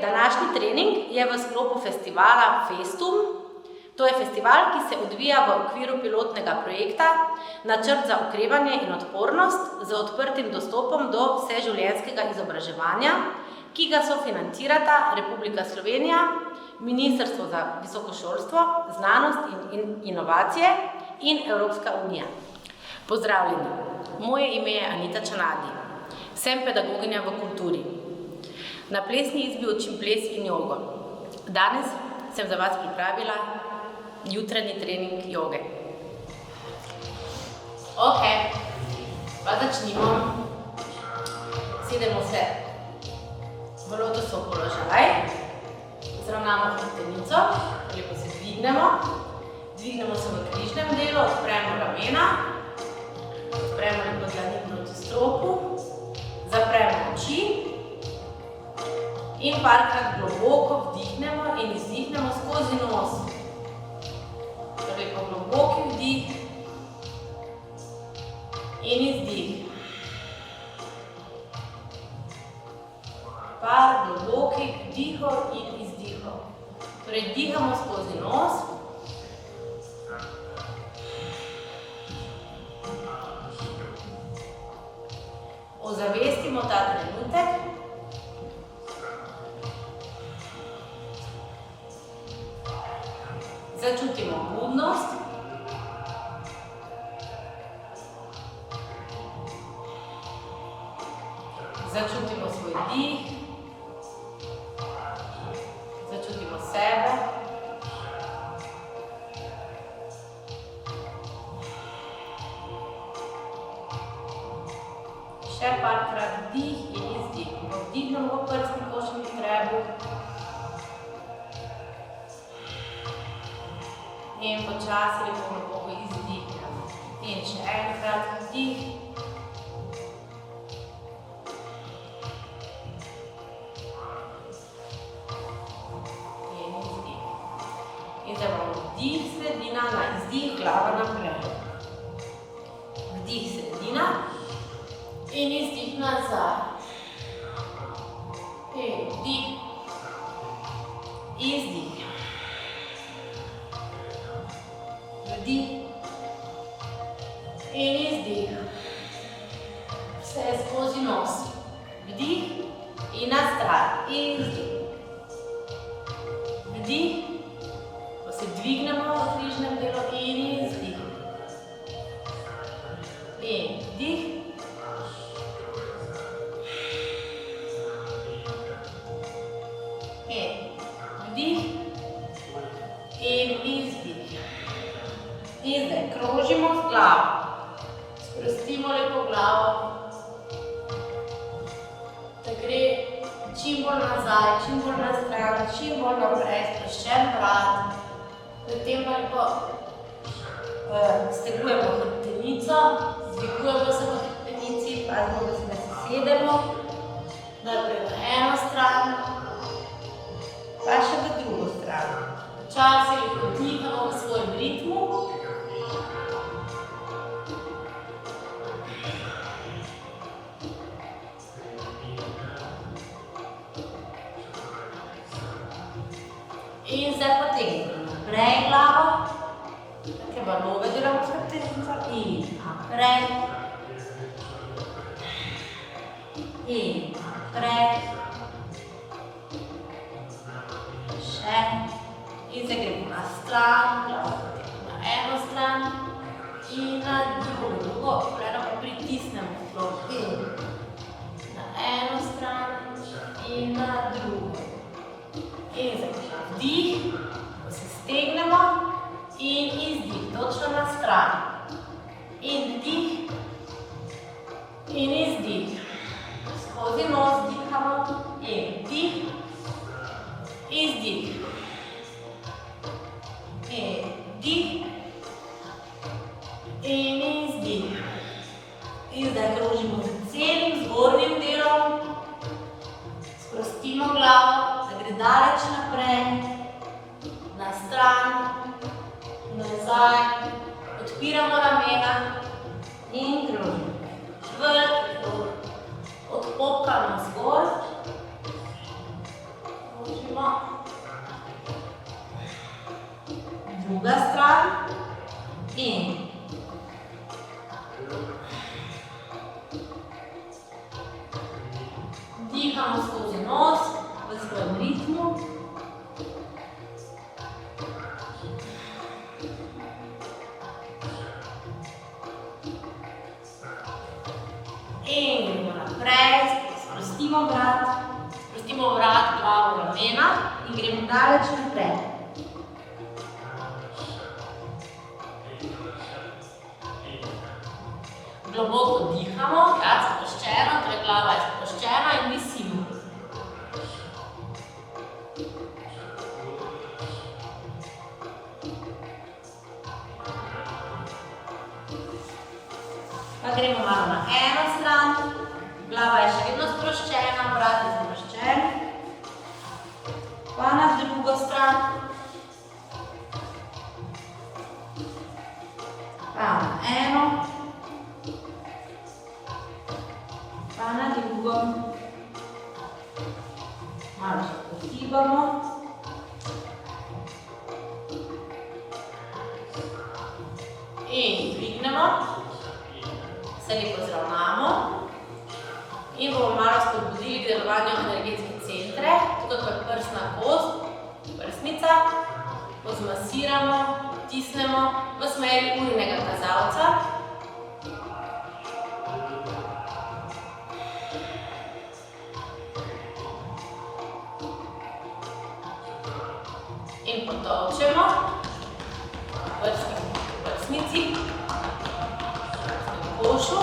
današnji trening je v sklopu festivala Festum. To je festival, ki se odvija v okviru pilotnega projekta Načrt za okrevanje in odpornost z odprtim dostopom do vseživljenjskega izobraževanja, ki ga sofinancirata Republika Slovenija, Ministrstvo za visoko šolstvo, znanost in inovacije in Evropska unija. Pozdravljeni, moje ime je Anita Čanadi, sem pedagoginja v kulturi. Na plesni izbi učim ples in jogo. Danes sem za vas pripravila jutranji trening joge. Ok, pa začnimo. Sedemo se v lotosov položaj, zravnamo hrbtenico, lepo se dvignemo se v križnem delu, odpremo ramena, odpremo lepo dlani proti stropu, zapremo oči in parkrat globoko vdihnemo in izdihnemo skozi nos. Torej po globoki vdih in izdih. Par globokih vdihov in izdihov. Torej dihamo skozi nos. Ozavestimo ta trenutek. Začutimo budnost. Začutimo svoj dih. Začutimo sebe. Še parkrat vdih in izdih. Vdihnemo v prsni košni trebuh. In počasi lepo globoko izdihnemo. In še enkrat vdih. In izdih. In zdaj bomo vdih sredina, na izdih glava naprej. Vdih sredina in izdih nazaj. In vdih. Izdih. Vdih in izdih. Vse skozi nos. Vdih in na stran. Izdih. Vdih. Ko se dvignemo v križnem delu in izdih. In vdih. In vdih. In izdih. In zdaj krožimo z glavo. Sprostimo lepo glavo. Da gre čim bolj nazaj, čim bolj na stran, čim bolj naprej, sproščen vrat. Potem pa lepo stegujemo hrbtenico, dvigujemo se v hrbtenici, pazimo, da se ne sesedemo. Najprej v eno stran, pa še v drugo stran. Včasih lepo dihamo v svojem ritmu. In zdaj potegnemo naprej glavo, take valove delamo v hrbtenico in naprej. In naprej. Še. In zdaj gremo na stran, glavo potegnemo na eno stran in na drugo. Koleno pa pritisnemo v klop. Na eno stran in na drugo. In zdaj vdih, ko se stegnemo in izdih, točno na stran. In vdih in izdih. Skozi nos dihamo in vdih, izdih. In vdih in izdih. In zdaj krožimo z celim zgornjim delom. Sprostimo glavo, da gre daleč naprej, na stran, nazaj, odpiramo ramena in krožimo. Vrh, od popka navzgor, Odpremo. Druga stran. In dihamo skozi nos v svojem ritmu. In gremo naprej, sprostimo vrat, glavo, ramena in gremo daleč naprej. Globoko dihamo, sproščeno, torej glava je sproščena in visimo. Pa gremo malo na eno stran, glava je še vedno sproščena, vrat je sproščen. Pa na drugo stran. Pa na eno. Pa na drugo. Malo še pozibamo. In dvignemo. Se lepo zravnamo. In bomo malo spodbudili k delovanju energetske centre. Tukaj kot prsna kost, prsnica. Pozmasiramo, potisnemo v smeri urnega kazalca. In potolčemo v prsnici, v košu.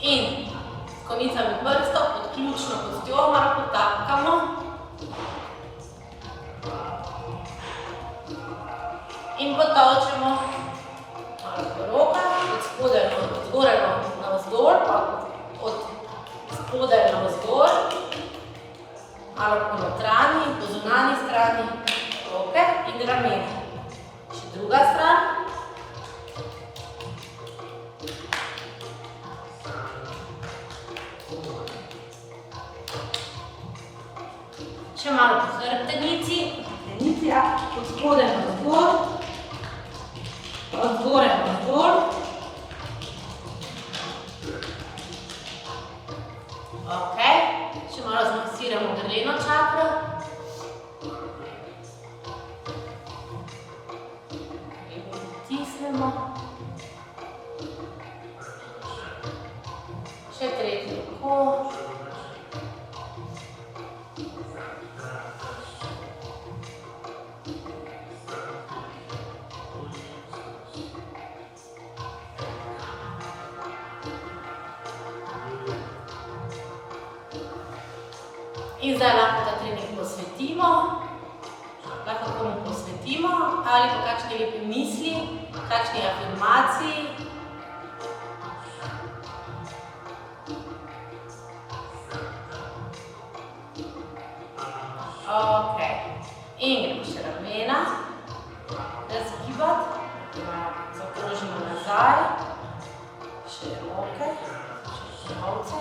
In s konicami prstov pod ključno kostjo malo potapkamo. In potolčemo malo po rokah, od spodaj navzdol, pa od spodaj navzdol. Malo po notranji in po zunanji strani roke in ramena. Še druga stran. Še malo po hrbtenici, od spodaj navzdol, od zgoraj navzdol. Ok, še malo zmasiramo grleno čakro. Lepo potisnemo. Še tretjo roko. In zdaj lahko ta trening posvetimo, lahko komu posvetimo, ali pa kakšne lepe misli, kakšni afirmaciji. Ok, in gremo še ramena, razgibati, zaokrožimo nazaj, še roke, še hrbtovce.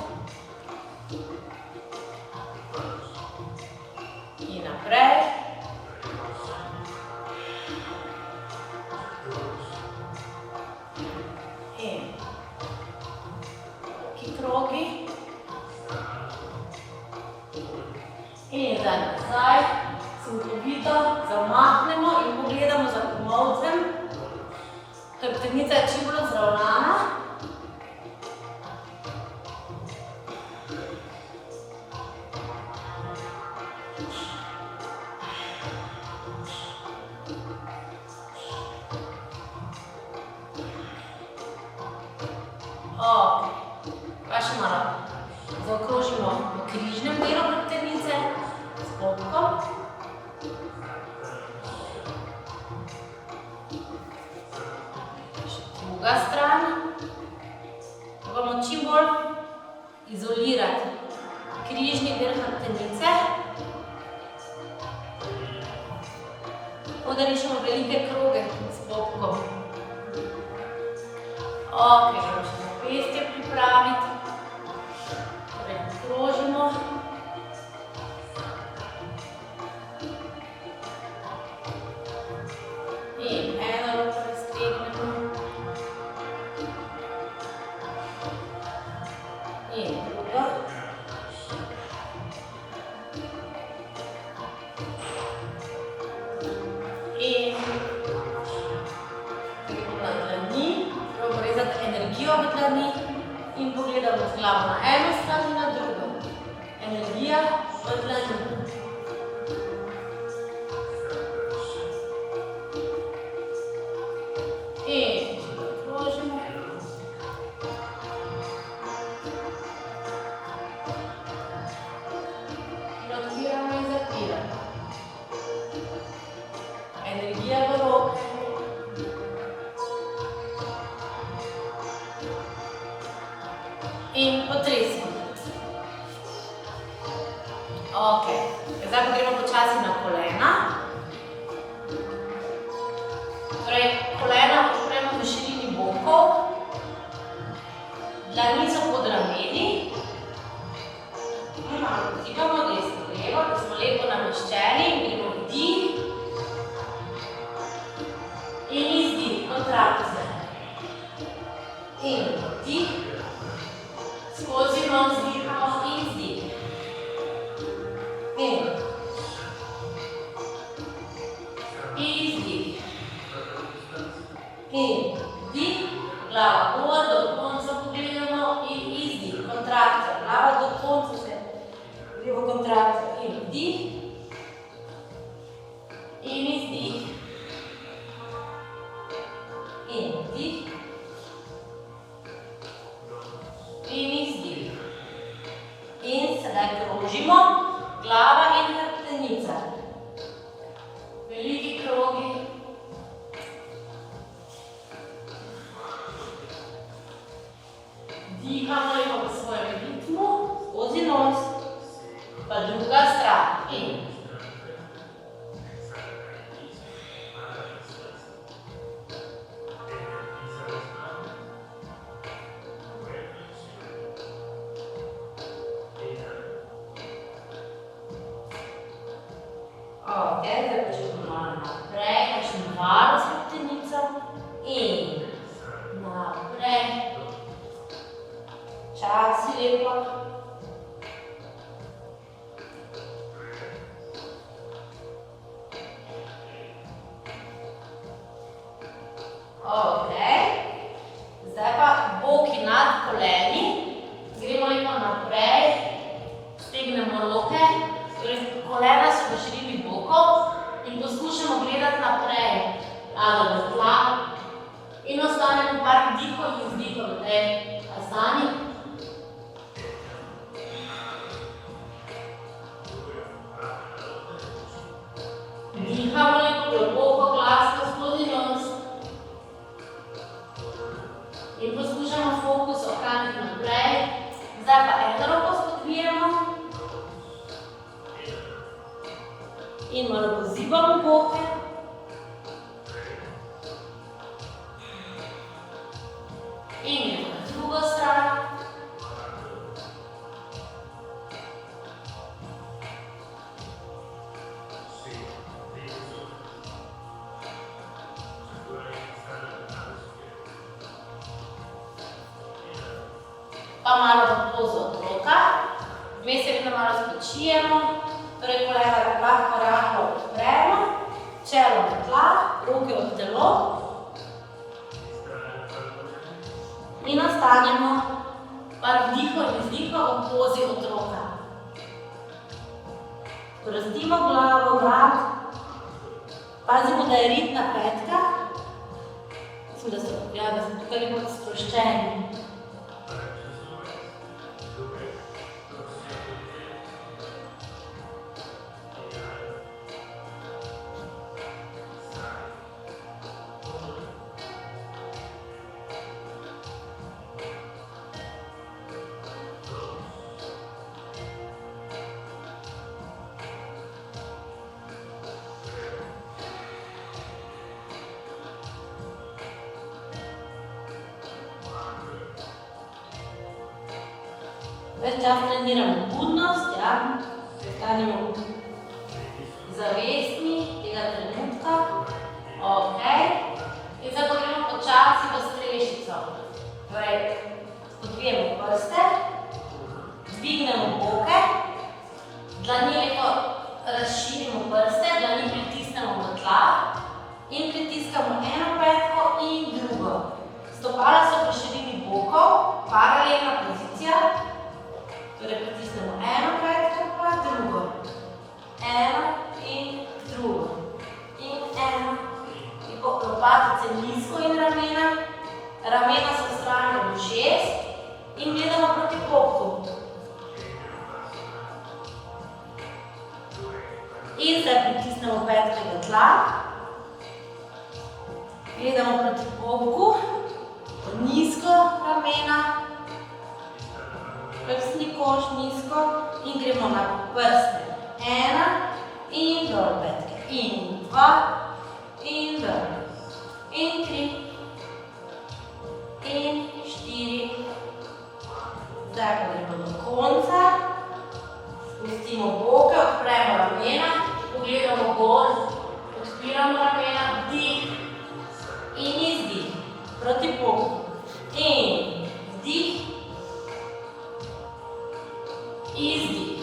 In naprej. In taki krogi. In zdaj nazaj, sunkovito zamahnemo in pogledamo za komolcem. Hrbtenica je čim bolj zravnana. Ok, pa še malo zaokrožimo v križnem delu hrbtenice s popkom. Še druga stran. Bomo čim bolj izolirati križni del hrbtenice. Tako da rišemo velike kroge s popkom. Ok, gremo še zapestje pripraviti. Torej, krožimo. energija v dlani. In zakrožimo. In odpiramo in zapiramo. Energija v roke. In potresimo. Ok, zdaj pa gremo počasi na kolena. Torej, kolena odpremo v širini bokov. Dlani so pod rameni. Malo pozivamo desno levo, da smo lepo nameščeni. Gremo vdih. In izdih, kontrakcija. In vdih. Skozi nos vdihamo in izdih. In izdih. In vdih. Glava gor, do konca pogledamo in izdih. Kontrakcija. Glava do konca se. Levo kontrakcija. In vdih. In izdih. In vdih. In izdih. In sedaj krožimo. Glava in hrbtenica. Veliki krogi. Dihamo lepo v svojem ritmu, skozi nos, pa druga stran. In ok, zdaj počutimo malo naprej, kakšen val s hrbtenico. In naprej. Časi lepo. Ok. Zdaj pa boki nad koleni. Gremo lepo naprej. Stegnemo roke. Kolena so v širini bokov in poskušamo gledati naprej. Rado do tla. In ostanemo par vdihov in vzdihov v tej asani. Dihamo lepo globoko, glasno skozi nos. In poskušamo fokus ohraniti naprej. Zdaj pa eno roko spodvijemo. In malo pozibamo boke. In gremo na drugo stran. Pa malo v pozo otroka. Vmes se vedno malo spočijemo. Torej, kolena lahko rahlo odpremo, čelo na tla, roke ob telo. In ostanemo par vdihov in izdihov v pozi otroka. Sprostimo glavo, vrat. Pazimo, da je rit na petkah. Mislim, da so tukaj lepo sproščeni. Ves čas treniramo budnost, ja, ostanemo zavestni tega trenutka. Ok. In zdaj pa gremo počasi v strešico. Torej, spodvijemo prste, dvignemo boke, dlani lepo razširimo prste, dlani pritisnemo v tla in pritiskamo eno petko in drugo. Stopala so po širini bokov, paralelna pozicija. Torej, pritisnemo eno petko In zdaj pritisnemo petke do tla. Gledamo proti boku, nizko ramena, prsni koš nizko in gremo na prste. 1 in dol petke. In 2 in dol. In 3 in 4. Zdaj pa gremo do konca. Spustimo boke, odpremo ramena, pogledamo gor, odpiramo ramena, vdih in izdih proti boku. In vdih, izdih.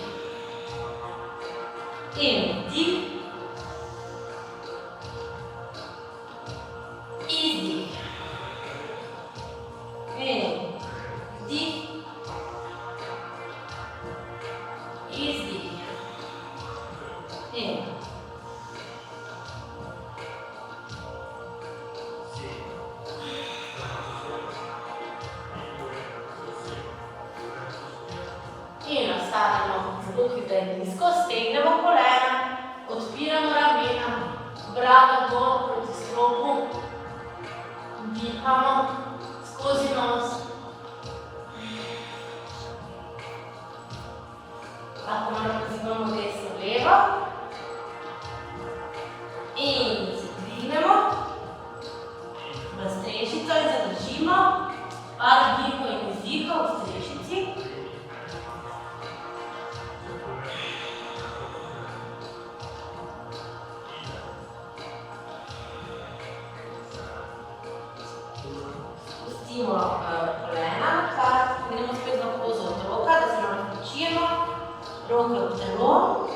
In vdih, izdih. In vdih, izdih. In in ostanemo z boki zdaj nizko, stegnemo kolena, odpiramo ramena, brado gor proti stropu, dihamo skozi nos. Lahko malo pozivamo desno levo in se dvignemo v strešico in zadržimo par vdihov in izdihov v strešici. Spustimo kolena, gremo spet v pozo otroka, da se malo počijemo. Roke v telo.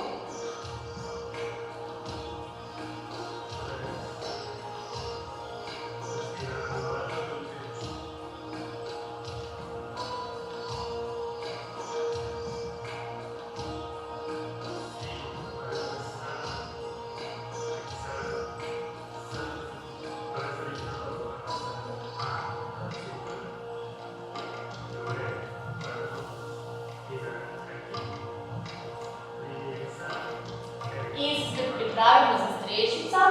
In se pripravimo za strešico.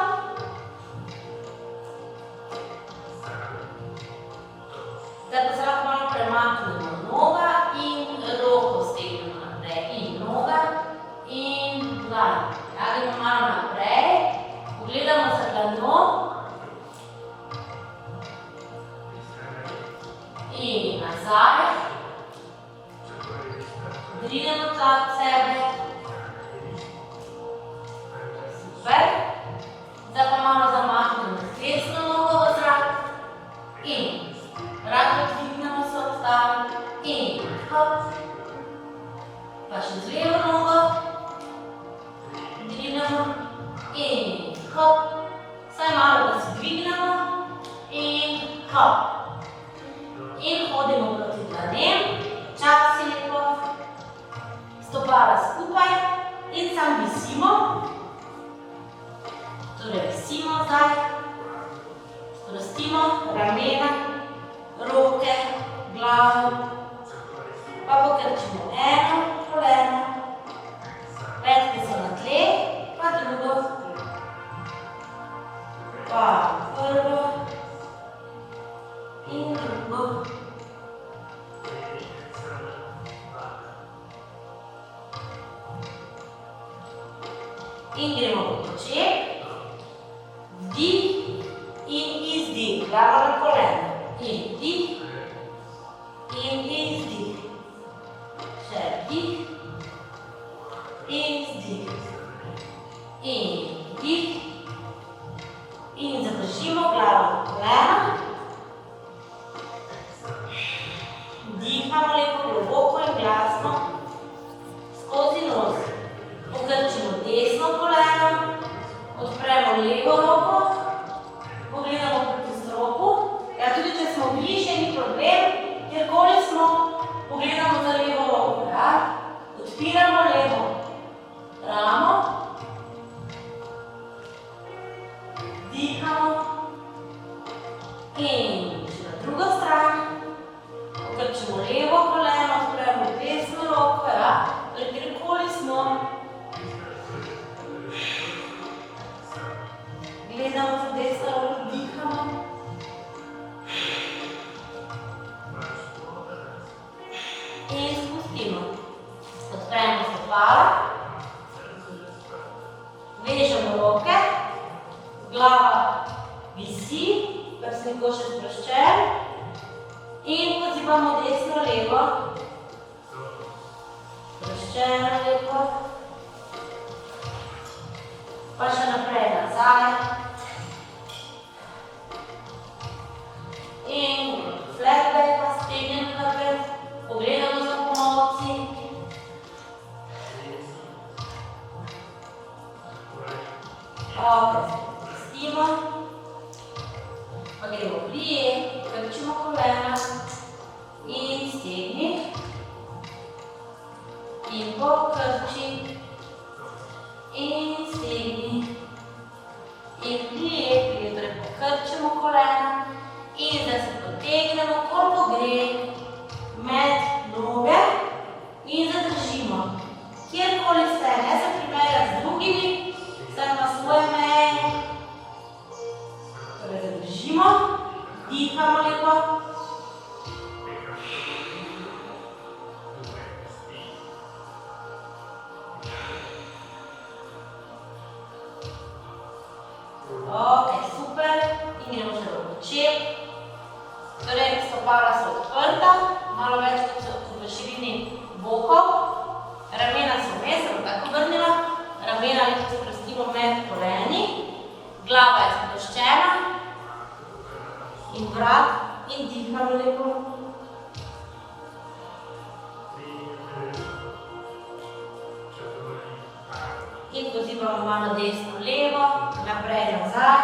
Zdaj pa se lahko malo premaknemo noga in roko stegnemo naprej. In noga in dlan. Gremo malo naprej, pogledamo za dlano. In nazaj. Drinemo tla od sebe. Super. Zdaj pa malo zamahnemo desno nogo v zrak in rahlo dvignemo se od tal in hop. Pa še z levo nogo dvignemo in hop. Vsaj malo, da se dvignemo in hop. In hodimo proti dlanem, časi lepo, stopala skupaj in sam visimo. Torej, visimo zdaj, sprostimo ramena, roke, glavo, pa pokrčimo eno koleno, petke so na tle, pa drugo, pa prvo in drugo. In gremo po počep. Vdih in izdih, glava na koleno. In vdih in izdih. Še vdih in izdih. In vdih in zadržimo glavo na koleno. Dihamo lepo globoko in glasno skozi nos. Pokrčimo desno koleno, odpremo levo roko, pogledamo proti stropu. Ja, tudi če smo bližje, ni problem, kjerkoli smo, pogledamo za levo roko. Ja? Odpiramo levo ramo, dihamo in še na drugo stran. Pokrčimo levo koleno, odpremo desno roko. Ja? Kjerkoli smo. roke, glava visi, prsni koš je sproščen in pozivamo desno, levo, sproščeno, lepo, pa še naprej nazaj in flat back, stegnjen napred, pogledamo za ponovci. Spustimo, pa gremo prijeti, krčimo kolena in stegni in pokrči in stegni in prijeti, torej pokrčimo kolena in zdaj se potegnemo, koliko gre med noge in zadržimo. Kjerkoli ste, ne se primerjati z drugimi, zdaj na svoje meje. Torej zadržimo, dihamo lepo. Ok, super. In gremo še v počep. Torej, stopala so odprta, malo več kot so v širini bokov. Ramena so vmes, sem tako vrnila. Ramena lepo sprostimo med koleni. Glava je sproščena. In vrat in dihamo lepo. In pozivamo malo desno, levo, naprej, nazaj.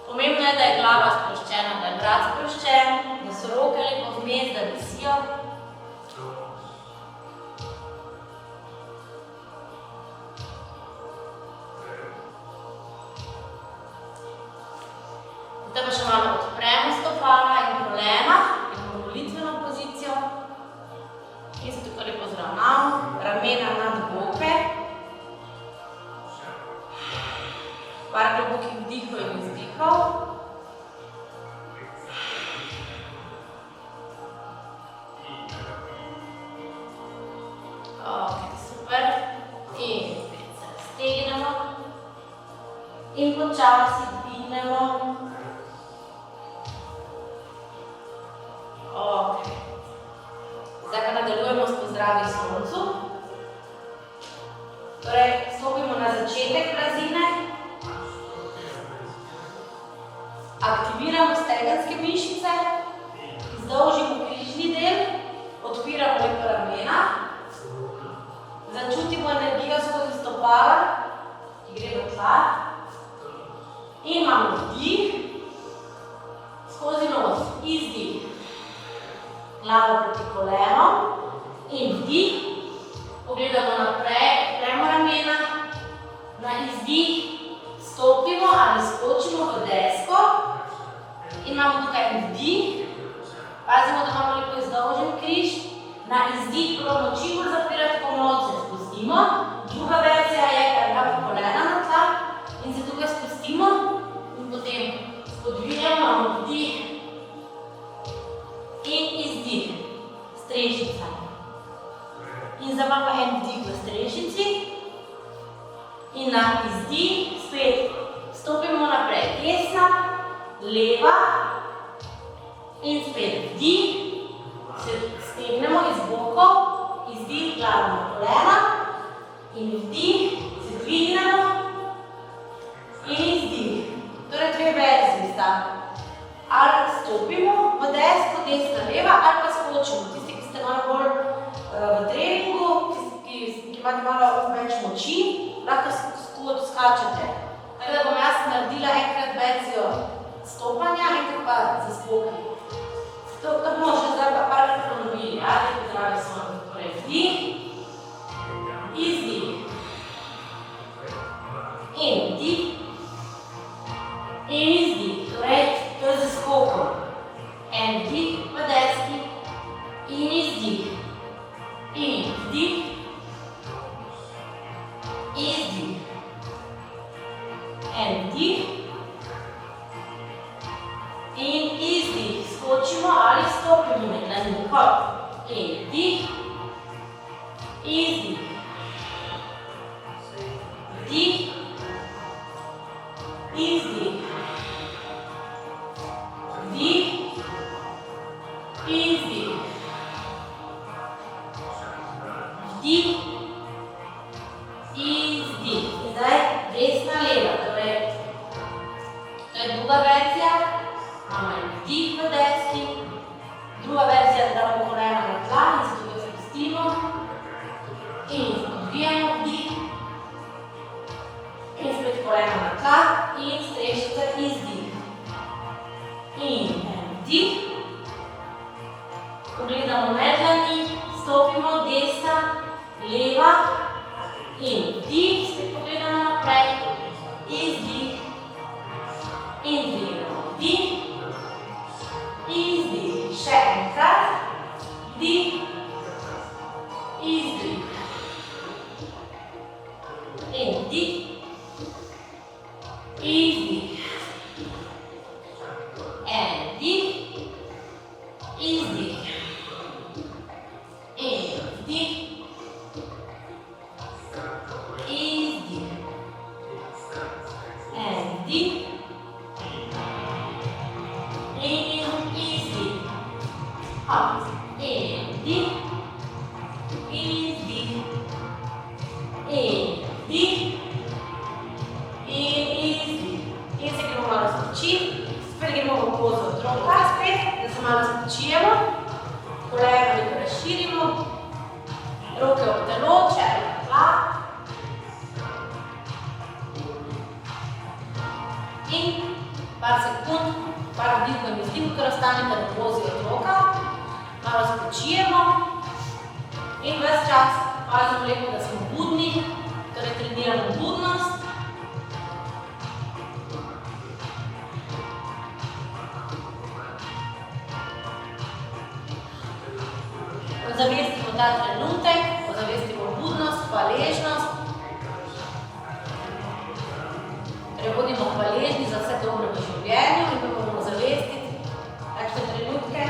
Pomembno je, da je glava sproščena, da je vrat sproščen, da so roke lepo vmes, da visijo. Zdaj pa še malo odpremo stopala in kolena, imamo molitveno pozicijo. In se tukaj lepo zravnamo, ramena nad boke. Par globokih vdihov in izdihov. Ok, super. In spet se raztegnemo. In počasi dvignemo. Ok. Zdaj pa nadaljujemo s pozdravi soncu. Torej, stopimo na začetek blazine. Aktiviramo stegenske mišice. Izdolžimo križni del. Odpiramo lepo ramena. Začutimo energijo skozi stopala, ki gre do tla. In imamo vdih. Skozi nos. Izdih. Glavo proti kolenom in vdih, pogledamo naprej, odpremo ramena, na izdih stopimo ali skočimo v desko in imamo tukaj vdih, pazimo, da imamo lepo izdolžen križ, na izdih probamo čim bolj zapirati komolce, spustimo, druga verzija je, da imamo kolena na tla in se tukaj spustimo in potem spodvijamo vdih in izdih, strešica. In zdaj imamo en vdih v strešici in na izdih spet stopimo naprej, desna, leva in spet vdih, se stegnemo iz bokov, izdih, glavo na kolena in vdih, se dvignemo in izdih. Torej dve verziji sta. Ali stopimo v desko, desna, leva, ali pa skočimo. Tisti, ki ste malo bolj v treningu, ki imate malo več moči, lahko skačete. Tako da bom jaz naredila enkrat verzijo stopanja, enkrat pa za skoki. To bomo še zdaj pa parkrat ponovili. Lepo zdravi smo. Torej vdih, izdih in vdih in izdih. Torej, to je za skokom. En vdih v deski in izdih. In vdih, izdih. En vdih in izdih. Skočimo ali stopimo med dlanjo. In vdih, izdih. vdih, izdih. In zdaj desna, leva, torej to je druga verzija, imamo en vdih v deski, druga verzija, da damo kolena na tla in se tukaj spustimo in odvijamo vdih in spet kolena na tla in strešica izdih. In en vdih, pogledamo med dlani, stopimo desna, leva in vdih, spet pogledamo naprej, izdih in dvigamo vdih, izdih, še enkrat, vdih, izdih in vdih, izdih, en vdih, izdih in vdih, izdih, en vdih in izdih, up, in vdih, izdih, in vdih in izdih. In se gremo malo spočiti, spet gremo v pozo otroka, spet, da se malo spočijemo, kolena veliko razširimo, roke ob telo, čelo na tla in par sekund, par vdihov in izdihov, kar ostanete v pozi otroka, malo spočijemo in ves čas pazimo lepo, da smo budni, torej treniramo budnost. Ozavestimo ta trenutek, ozavestimo budnost, hvaležnost. Torej bodimo hvaležni za vse dobro v življenju in bomo ozavestiti takšne trenutke.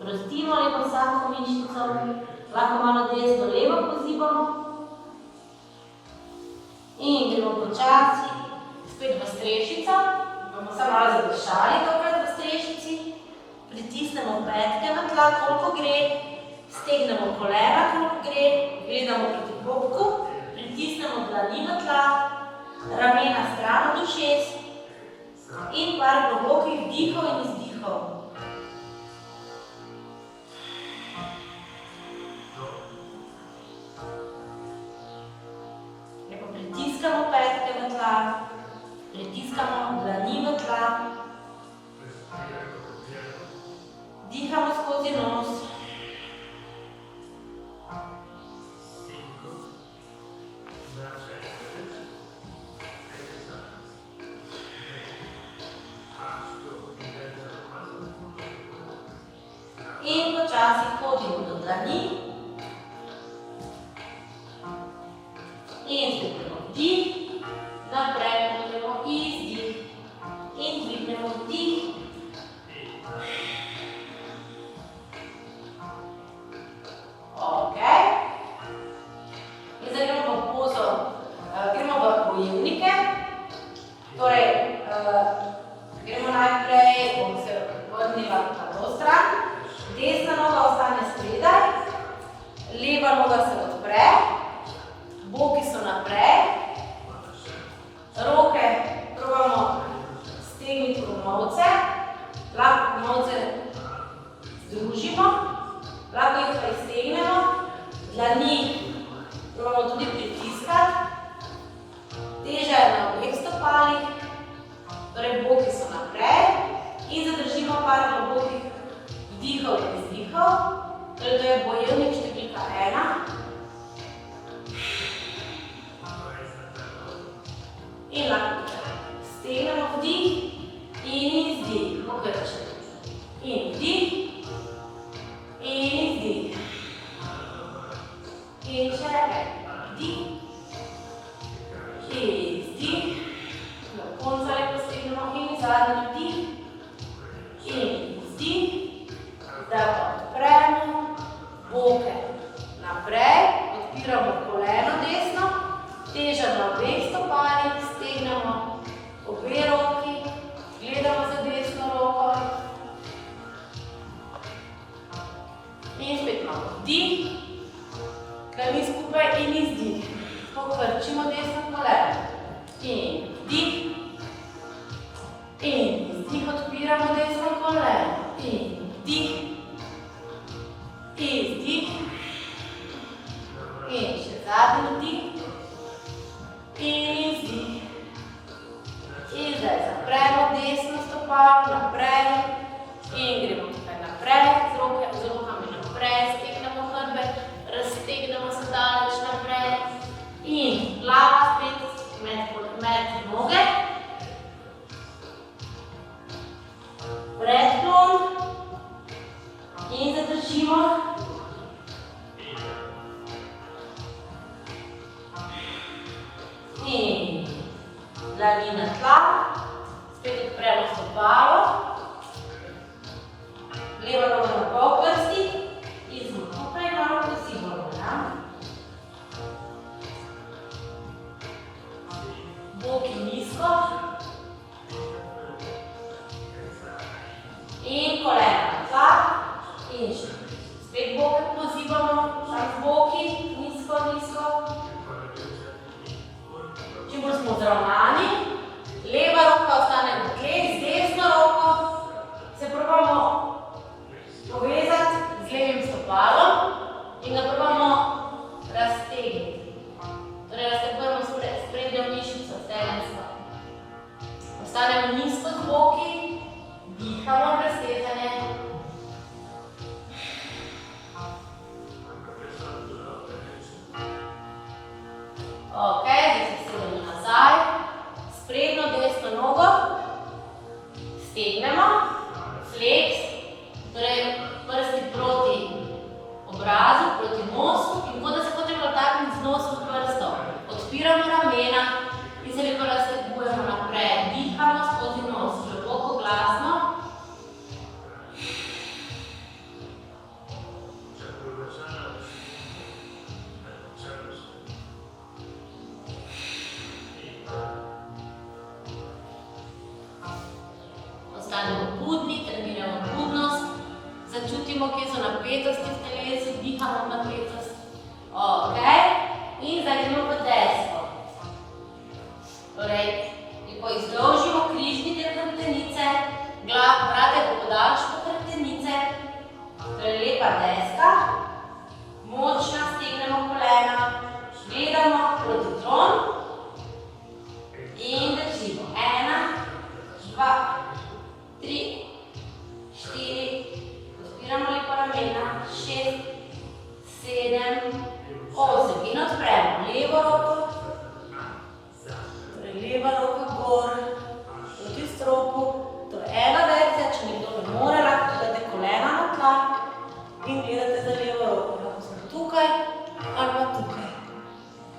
Prostimo lepo vsako mišico, lahko malo desno, levo pozibamo. In gremo počasi, spet v strešico. Bomo samo malo zadržali tokrat v strešici. Pritisnemo petke na tla, koliko gre. Stegnemo kolena, koliko gre. Gledamo proti bobku. Pritisnemo dlani na tla. Ramena stran od ušes. In par globokih vdihov in izdihov. Pritiskamo petke v tla, pritiskamo dlani v tla, dihamo skozi nos. In počasi hodimo do dlani. In dvignemo vdih, naprej poglemo izdih in dvignemo vdih. Ok. In zdaj gremo v pozo, gremo v bojevnike. Torej, gremo najprej, bom se vrnila na to stran. Desna noga ostane spredaj, leva noga se odpre. Boki so naprej, roke probamo stegniti komolce, lahko komolce združimo, lahko jih pa iztegnemo, dlani probamo tudi pritiskati, teža je na obeh stopalih, torej boki so naprej in zadržimo par globokih vdihov in izdihov, torej to je bojevnik številka 1. In lahko stegnemo vdih in izdih, pokrčimo. In vdih in izdih. In še vdih, izdih, do konca lepo stegnemo in zadnji vdih in izdih, da pa odpremo boke. koleno desno, teža na obeh stopalih, stegnemo obe roki, gledamo za desno roko. In spet imamo vdih, dlani skupaj in izdih. Pokrčimo desno koleno. In vdih. In izdih, odpiramo desno koleno. In vdih. Izdih. In še zadnji vdih. In izdih. In zdaj zapremo desno stopalo naprej. In gremo tukaj naprej, z rokami naprej, stegnemo hrbet, raztegnemo se daleč naprej. In glava spet med noge. Predklon. In zadržimo. In dlani na tla. Spet odpremo stopalo. Leva noga na pol prsti. In smo tukaj malo pozivamo. Boki nizko. In kolena na tla. In spet boke pozivamo. Sam z boki. Nizko, nizko. Čim bolj smo zravnani. Leva roka ostane na tleh, z desno roko se probamo povezati z levim stopalom in ga probamo raztegniti. Torej raztegujemo sprednjo mišico, stegensko. Ostanemo nizko z boki, dihamo raztezanje. Ok, zdaj se sedemo nazaj. Sprednjo desno nogo stegnemo, flex, torej prsti proti obrazu, proti nosu in kot da se hočemo dotakniti z nosom prsto. Odpiramo ramena in se lepo raztegujemo naprej. Dihamo skozi nos, globoko, glasno. Ostanemo budni, treniramo budnost, začutimo, kje so napetosti v telesu, dihamo napetost. Ok, in zdaj gremo v desno. Torej, lepo izložimo križni del hrbtenice, vrate po podaljšku hrbtenice, torej lepa deska, močno stegnemo kolena, gledamo proti tron in držimo. 1, 2, 3, 4, odpiramo lepo ramena, 6, 7, 8 in odpremo levo roko, torej leva roka gor, proti stropu, to je ena verzija, če nekdo ne more, lahko date kolena na tla in gledate za levo roko, lahko smo tukaj ali pa tukaj.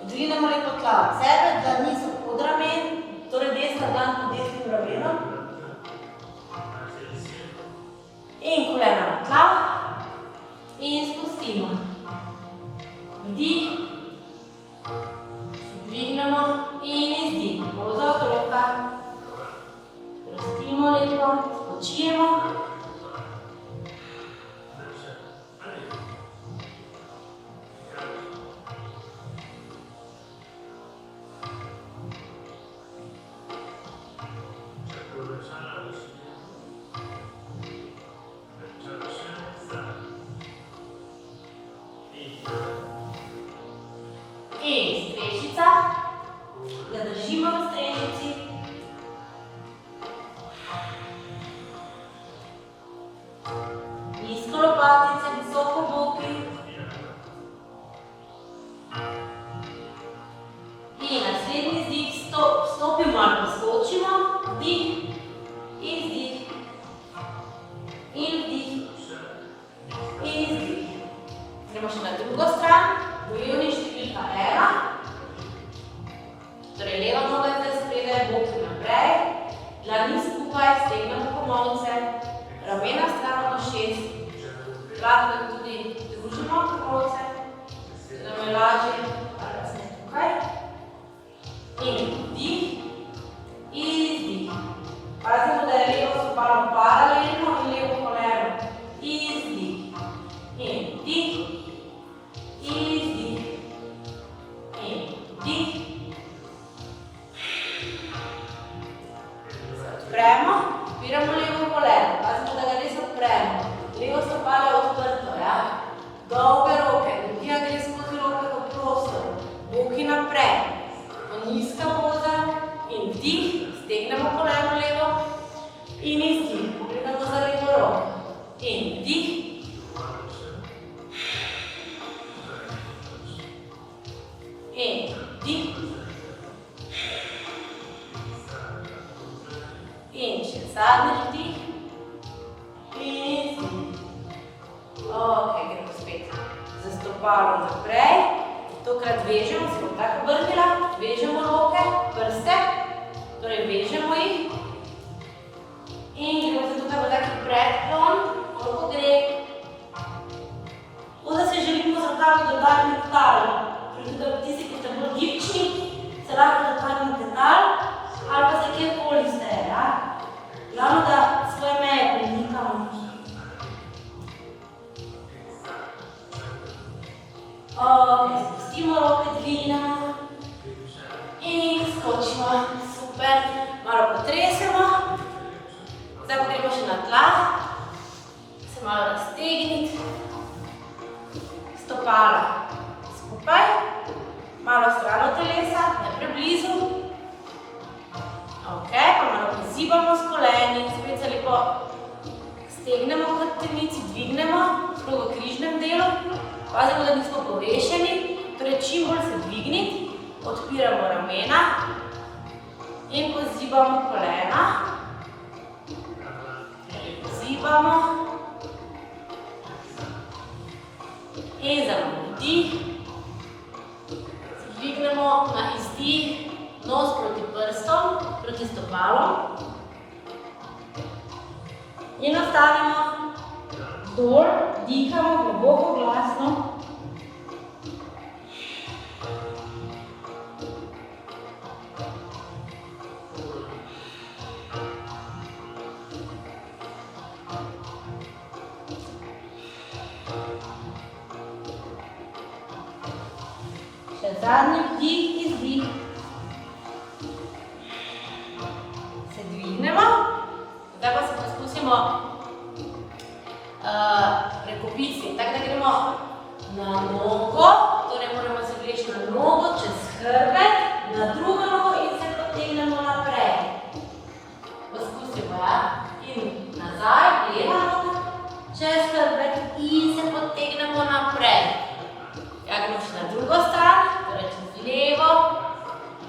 Odrinemo lepo tla od sebe, dlani so pod ramen, torej desna dlan pod desnim ramenom. In kolena na tla in spustimo. Vdih, dvignemo in izdih. Poza otroka. Prostimo lepo, spočijemo. In strešica, da držimo v strešici. Nizko lopatice, visoko boki. In naslednji izdih, stopimo ali poskočimo, vdih, izdih. In vdih, izdih. Gremo še na drugo stran, bojevni številka 1. Torej leva noga je zdaj spredaj, boki naprej, dlani skupaj, stegnemo komolce, ramena stran do 6. Lahko tudi družimo komolce, da nam je lažje In vdih. In vdih. In še zadnji vdih. In vdih. Ok, gremo spet za stopalom naprej. Tokrat vežemo, se bom tako obrnila, vežemo roke, prste, torej vežemo jih. In gremo se tukaj v taki predklon, koliko gre. Tako da se želimo z rokami dotakniti tal. Tudi da tisti, ki ste bolj gibčni, se lahko dotaknite tal, ali pa se kjerkoli ste, ja. Glavno, da svoje meje premikamo. Ok, spustimo roke, dvignemo in skočimo. Super, malo potresemo. Zdaj pa gremo še na tla, se malo raztegniti, stopala skupaj, malo stran od telesa, ne preblizu. Ok, pa malo pozibamo s koleni, spet se lepo stegnemo k hrbtenici, dvignemo, sploh v križnem delu. Pazimo, da nismo povešeni, torej čim bolj se dvigniti, odpiramo ramena in pozibamo kolena. Pozibamo in vzamemo vdih, dvignemo na izdih, nos proti prstom, proti stopalom in ostavimo dol, dihamo globoko, glasno. Še zadnji vdih, izdih. Se dvignemo. Zdaj pa se poskusimo prekopiti, tako da gremo na nogo, torej moramo se vleči na nogo, čez hrbet, na drugo nogo in se potegnemo naprej. Poskusimo, ja, in nazaj, leva noga, čez hrbet in se potegnemo naprej. Ja, gremo še na drugo stran, torej čez levo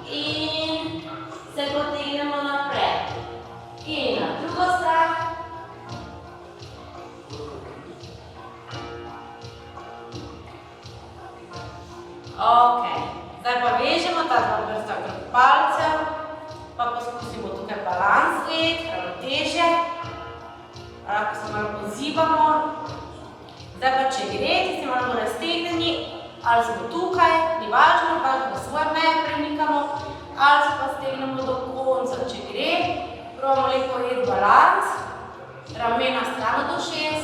in se potegnemo naprej. In na drugo stran. Ok, zdaj pa vežemo ta dva prsta okrog palcev, pa poskusimo tukaj balans vzeti, ravnotežje. Lahko se malo pozibamo. Zdaj pa če gre, tisti malo bolj raztegnjeni, ali smo tukaj, ni važno, pa svoje meje premikamo, ali se pa stegnemo do konca, če gre. Probamo lepo ujeti balans, ramena stran od ušes,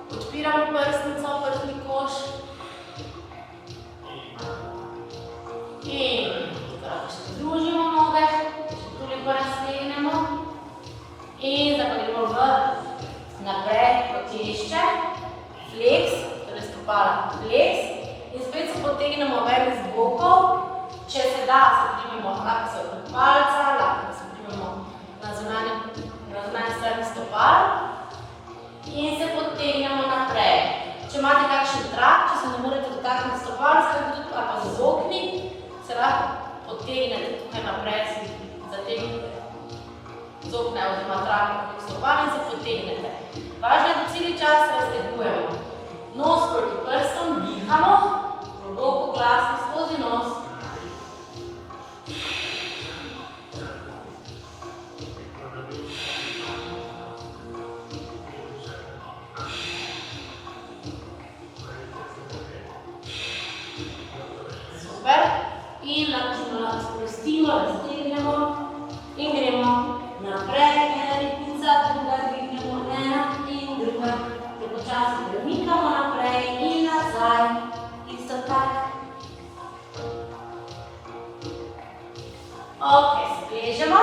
odpiramo prsnico, prsni koš. In tukaj še združimo noge, še tu lepo raztegnemo. In zdaj pa gremo naprej protešče, flex, torej stopala flex. In spet se potegnemo ven iz bokov. Če se da, se primemo, lahko se od palca, lahko se primemo na zunanji strani stopal. In se potegnemo naprej. Če imate kakšen trak, če se ne morete dotakniti stopal, ali pa z okni, se lahko potegnete tukaj naprej, si zategnite z okna oziroma traka okrog stopal in se potegnete. Važno je, da celi čas raztegujemo. Nos proti prstom, dihamo, globoko, glasno, skozi nos. Super. In lahko sprostimo, raztegnemo in gremo naprej. Ena lipnica, druga dvignemo, ena in druga. Prepočasno premikamo naprej in nazaj. Isto tak. Ok, spležemo.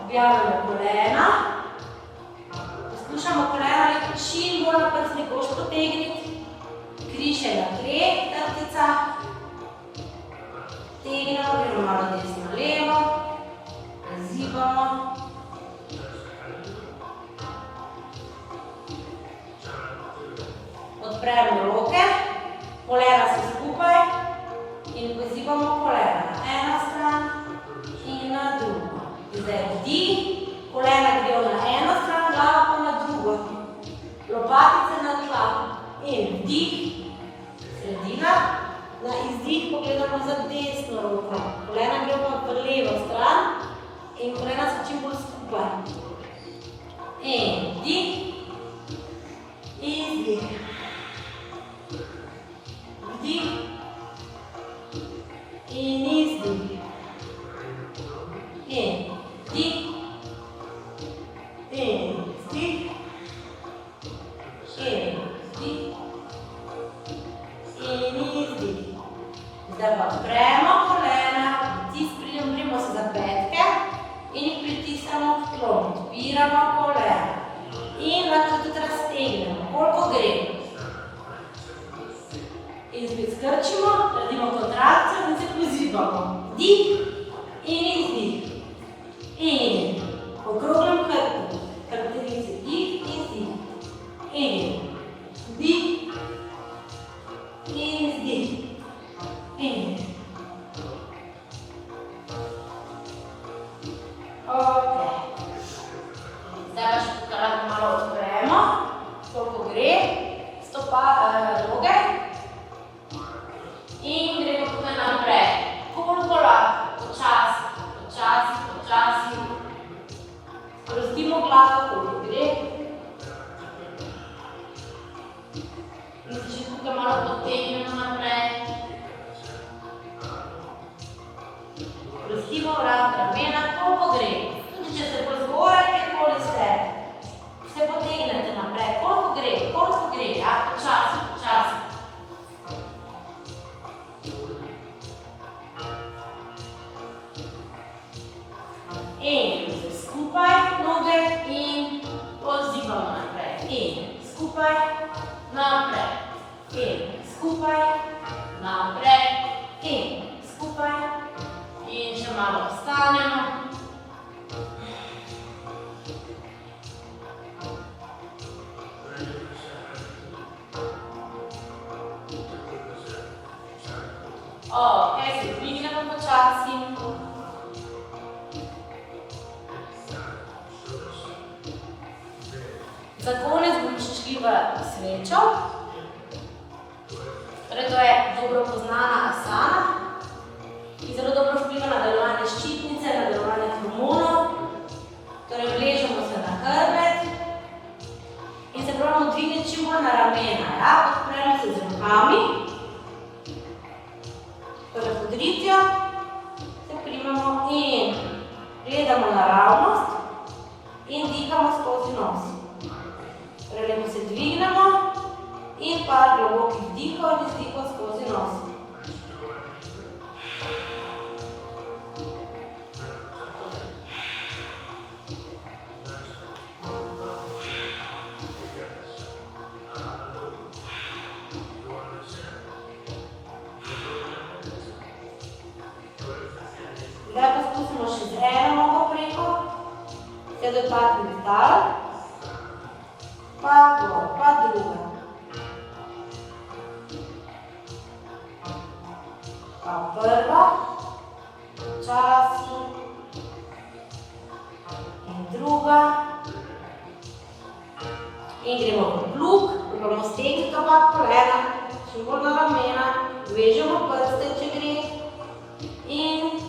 Objavljamo kolena. Poskušamo kolena čim bolj na prsni koš potegniti. Križ je na tleh, hrbtica. Tegnemo, gremo malo desno levo. Razibamo. Kolena so skupaj in pozivamo kolena na eno stran in na drugo. Zdaj vdih, kolena grejo na eno stran, glava pa na drugo. Lopatice na tla in vdih, sredina. Na izdih pogledamo za desno roko. Kolena grejo pa v levo stran in kolena so čim bolj skupaj. In vdih, izdih. Vdih in izdih. In vdih in izdih. In vdih in izdih. Zdaj pa odpremo kolena, pridemo se za petke in jih pritisnemo v tlo. Odpiramo kolena in lahko tudi raztegnemo, koliko gre. In spet skrčimo, naredimo kontrakcijo in se pozivamo. Vdih in izdih. In okrogljem hrbtu, hrbtenici, vdih, izdih. In vdih in izdih. In. Ok. Zdaj pa še tukaj malo odpremo, koliko gre, noge. In gremo tukaj naprej. Koliko lahko, počasi, počasi, počasi. Sprostimo glavo, koliko gre. In se še tukaj malo potegnemo naprej. Sprostimo vrat, ramena, koliko gre. Tudi če se pozgoraj, kjerkoli ste. Se potegnete naprej, koliko gre, ja, počasi, počasi. In skupaj noge in pozivamo naprej. In skupaj, naprej. In skupaj, naprej. In skupaj. In še malo vstanemo. Ok, se dvignemo počasi. Za konec bomo šli v svečo. Torej, to je dobro poznana asana, ki zelo dobro vpliva na delovanje ščitnice, na delovanje hormonov. Torej, vležemo se na hrbet in se probamo dvigniti čim bolj na ramena. Odpremo se z rokami. Torej, pod ritjo se primemo in gledamo naravnost in dihamo skozi nos. Torej, lepo se dvignemo in par globokih vdihov in izdihov skozi nos. Zdaj poskusimo še z eno nogo preko, se dotakniti tal, pa gor, pa druga. Pa prva, počasi, in druga. In gremo v plug, probamo stegniti oba kolena, čim bolj na ramena, vežemo prste, če gre, in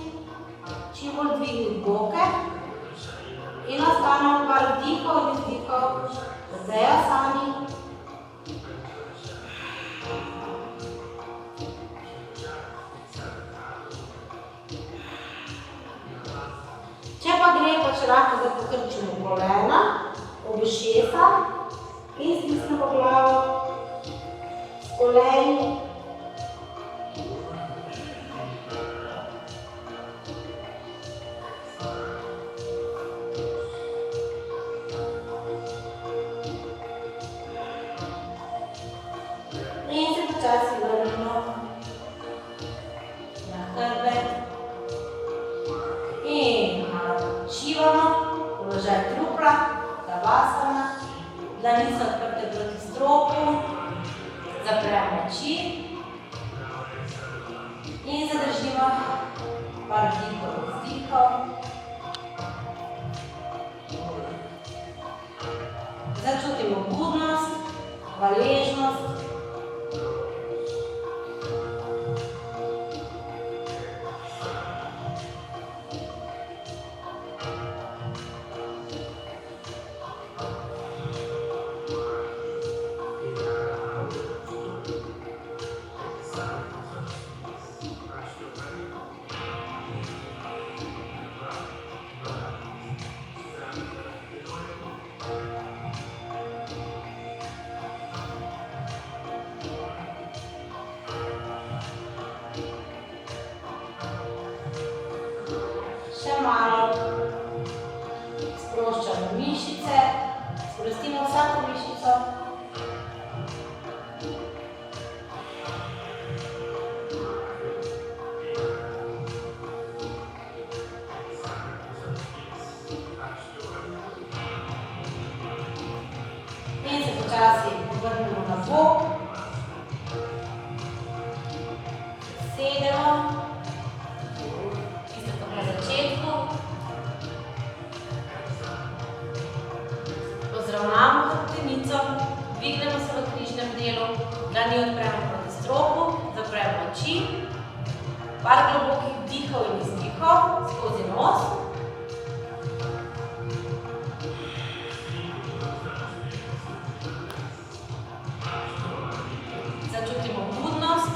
čim bolj dvigniti boke in ostanemo par vdihov in izdihov v tej asani. Če pa gre, pa če lahko zdaj pokrčimo kolena, ušesa in stisnemo glavo s koleni. In se počasi vrnemo na hrbet. In malo počivamo, položaj trupla, savasana, dlani so odprte proti stropu, zapremo oči. In zadržimo par vdihov in vzdihov. Začutimo budnost, hvaležnost. Še malo sproščamo mišice, sprostimo vsako mišico. In se počasi obrnemo na bok. Sedemo. Na začetku pozdravljamo hrbtenico, dvignemo se v križnem delu, dlani odpremo proti stropu, zapremo oči, par globokih vdihov in izdihov skozi nos. Začutimo budnost.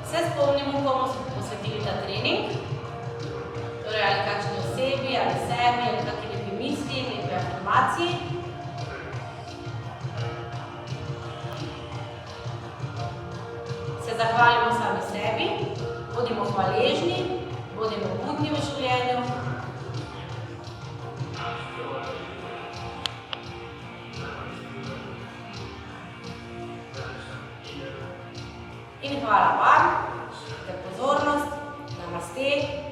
Se spomnimo, komu smo posvetili ta trening, torej ali kakšni osebi, ali sebi, ali kakšni lepi misli, lepi afirmaciji. Se zahvalimo sami sebi, bodimo hvaležni, bodimo budni v življenju. In hvala vam za pozornost. Namaste.